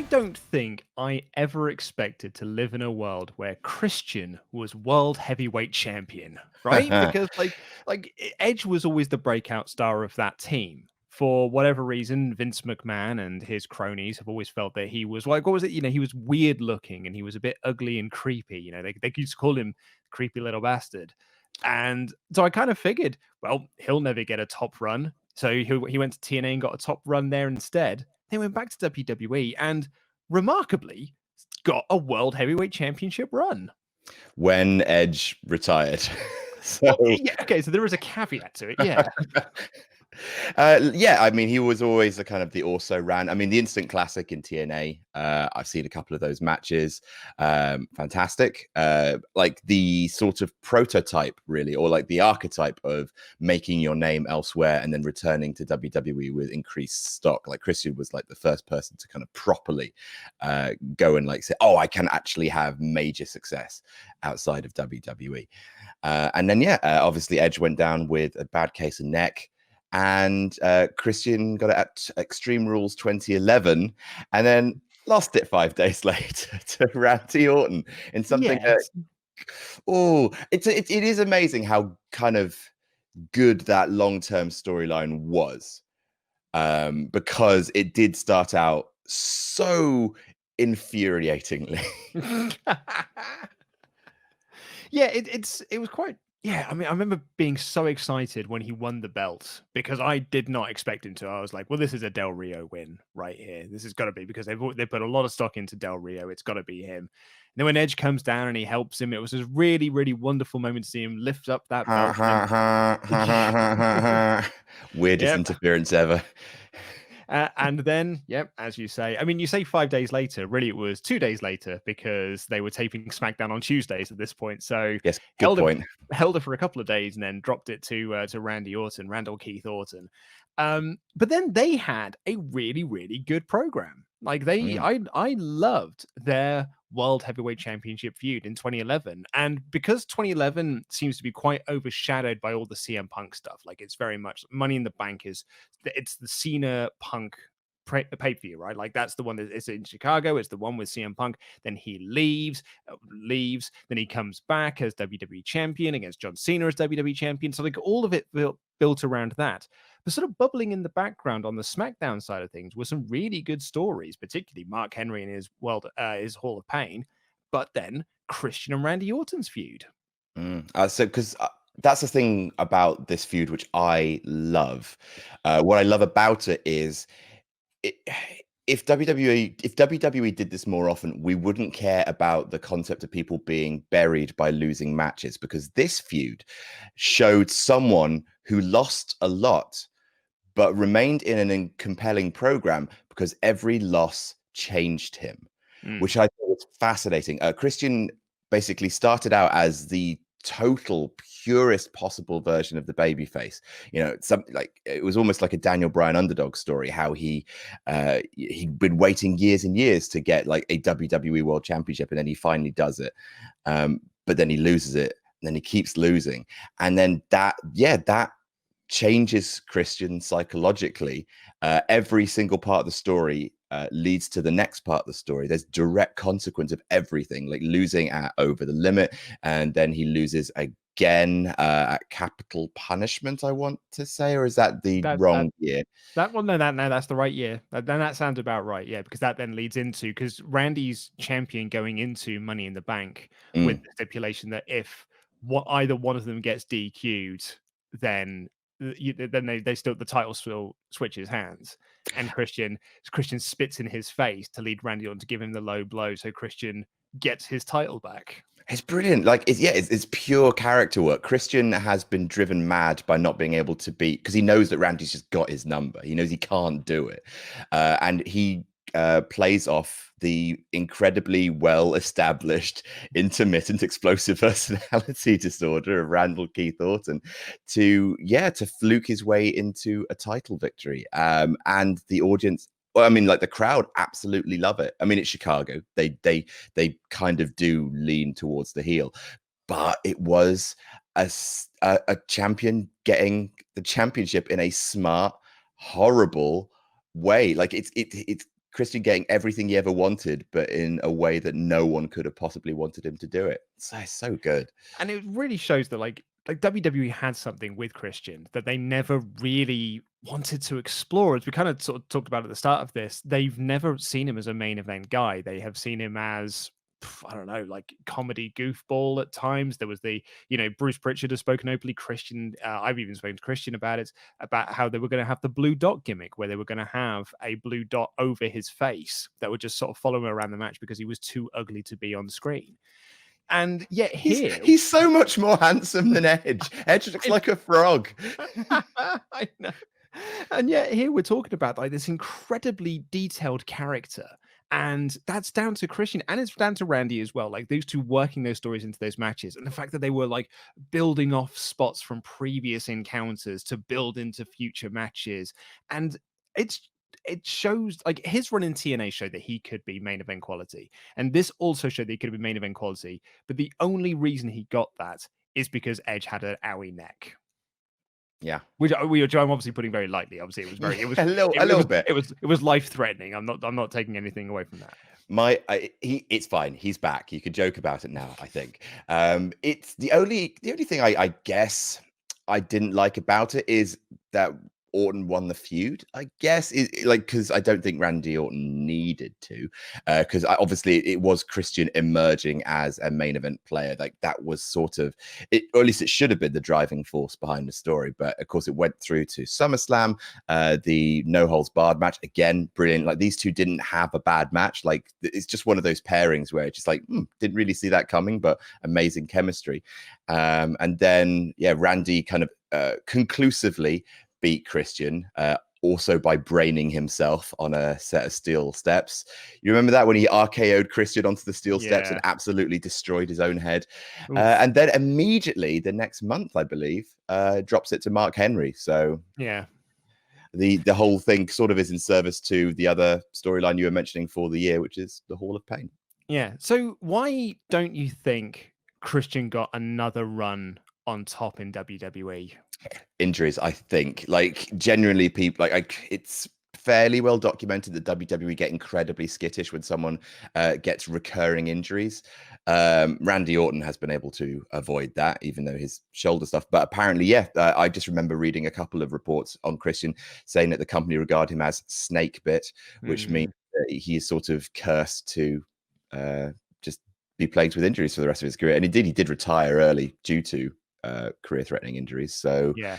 I don't think I ever expected to live in a world where Christian was world heavyweight champion, right? Because Edge was always the breakout star of that team. For whatever reason, Vince McMahon and his cronies have always felt that he was like, what was it? He was weird looking and he was a bit ugly and creepy. They used to call him creepy little bastard. And so I kind of figured, well, he'll never get a top run. So he went to TNA and got a top run there instead. They went back to WWE and remarkably got a world heavyweight championship run. When Edge retired. Okay, so there is a caveat to it, yeah. I mean, he was always a kind of the also ran. I mean, the Instant Classic in TNA. I've seen a couple of those matches. Fantastic. Like the sort of prototype, really, or like the archetype of making your name elsewhere and then returning to WWE with increased stock. Like Christian was like the first person to kind of properly go and like say, oh, I can actually have major success outside of WWE. And then, obviously Edge went down with a bad case of neck. And Christian got it at Extreme Rules 2011 and then lost it 5 days later to Randy Orton in something it is amazing how kind of good that long-term storyline was, because it did start out so infuriatingly. It was quite. Yeah, I mean, I remember being so excited when he won the belt because I did not expect him to. I was like, well, this is a Del Rio win right here. This has got to be because they put a lot of stock into Del Rio. It's got to be him. And then when Edge comes down and he helps him, it was a really, really wonderful moment to see him lift up that belt. Weirdest interference ever. And then, as you say, I mean, you say 5 days later. Really, it was 2 days later because they were taping SmackDown on Tuesdays at this point. So yes, held it for a couple of days and then dropped it to Randy Orton, Randall Keith Orton. But then they had a really, really good program. Like I loved their World Heavyweight Championship feud in 2011. And because 2011 seems to be quite overshadowed by all the CM Punk stuff, like it's very much Money in the Bank it's the Cena Punk pay-per-view, right? Like that's the one that is in Chicago. It's the one with CM Punk. Then he leaves. Then he comes back as WWE champion against John Cena as WWE champion. So like all of it built around that. But sort of bubbling in the background on the SmackDown side of things were some really good stories, particularly Mark Henry and his Hall of Pain, but then Christian and Randy Orton's feud. Because that's the thing about this feud, which I love. What I love about it is if WWE did this more often, we wouldn't care about the concept of people being buried by losing matches, because this feud showed someone who lost a lot but remained in a compelling program because every loss changed him, which I thought was fascinating. Christian basically started out as the total purest possible version of the babyface. Something like it was almost like a Daniel Bryan underdog story, how he'd been waiting years and years to get like a WWE World Championship, and then he finally does it, but then he loses it, and then he keeps losing, and then that changes Christian psychologically. Every single part of the story leads to the next part of the story. There's direct consequence of everything, like losing at Over the Limit, and then he loses again at Capital Punishment, I want to say, or is that the wrong year? That's the right year. Then that sounds about right, yeah, because that then leads into, because Randy's champion going into Money in the Bank with the stipulation that if either one of them gets DQ'd, then the title still switches hands, and Christian spits in his face to lead Randy on to give him the low blow, so Christian gets his title back. It's brilliant. Like it's pure character work. Christian has been driven mad by not being able to beat, because he knows that Randy's just got his number. He knows he can't do it, and he plays off the incredibly well-established intermittent explosive personality disorder of Randall Keith Orton to fluke his way into a title victory. And the audience, well, I mean, like the crowd absolutely love it. I mean, it's Chicago. They kind of do lean towards the heel, but it was a champion getting the championship in a smart, horrible way. Like it's Christian getting everything he ever wanted, but in a way that no one could have possibly wanted him to do it. So good. And it really shows that like WWE had something with Christian that they never really wanted to explore. As we kind of sort of talked about at the start of this, they've never seen him as a main event guy. They have seen him as I don't know, like comedy goofball at times. There was the, Bruce Pritchard has spoken openly. Christian, I've even spoken to Christian about it, about how they were going to have the blue dot gimmick, where they were going to have a blue dot over his face that would just sort of follow him around the match because he was too ugly to be on screen. And yet here he's so much more handsome than Edge. Edge looks like a frog. I know. And yet here we're talking about like this incredibly detailed character. And that's down to Christian and it's down to Randy as well. Like those two working those stories into those matches. And the fact that they were like building off spots from previous encounters to build into future matches. And it shows like his run in TNA showed that he could be main event quality. And this also showed that he could be main event quality. But the only reason he got that is because Edge had an owie neck. Yeah, which I'm obviously putting very lightly. Obviously, it was very, it was a little bit. It was life threatening. I'm not taking anything away from that. It's fine. He's back. You could joke about it now. I think it's the only thing I guess I didn't like about it is that Orton won the feud, I guess, because I don't think Randy Orton needed to, because obviously it was Christian emerging as a main event player. Like that was sort of it, or at least it should have been the driving force behind the story. But of course, it went through to SummerSlam, the no holds barred match again, brilliant. Like these two didn't have a bad match. Like it's just one of those pairings where it's just like didn't really see that coming, but amazing chemistry. And then Randy kind of conclusively beat Christian, also by braining himself on a set of steel steps. You remember that when he RKO'd Christian onto the steel steps and absolutely destroyed his own head? And then immediately the next month, I believe, drops it to Mark Henry. So yeah, the whole thing sort of is in service to the other storyline you were mentioning for the year, which is the Hall of Pain. Yeah. So why don't you think Christian got another run on top in WWE? Injuries, I think. Like genuinely, people like it's fairly well documented that WWE get incredibly skittish when someone gets recurring injuries. Randy Orton has been able to avoid that, even though his shoulder stuff. But apparently, I just remember reading a couple of reports on Christian saying that the company regard him as snake bit, which means that he is sort of cursed to just be plagued with injuries for the rest of his career. And indeed, he did retire early due to career-threatening injuries. So yeah,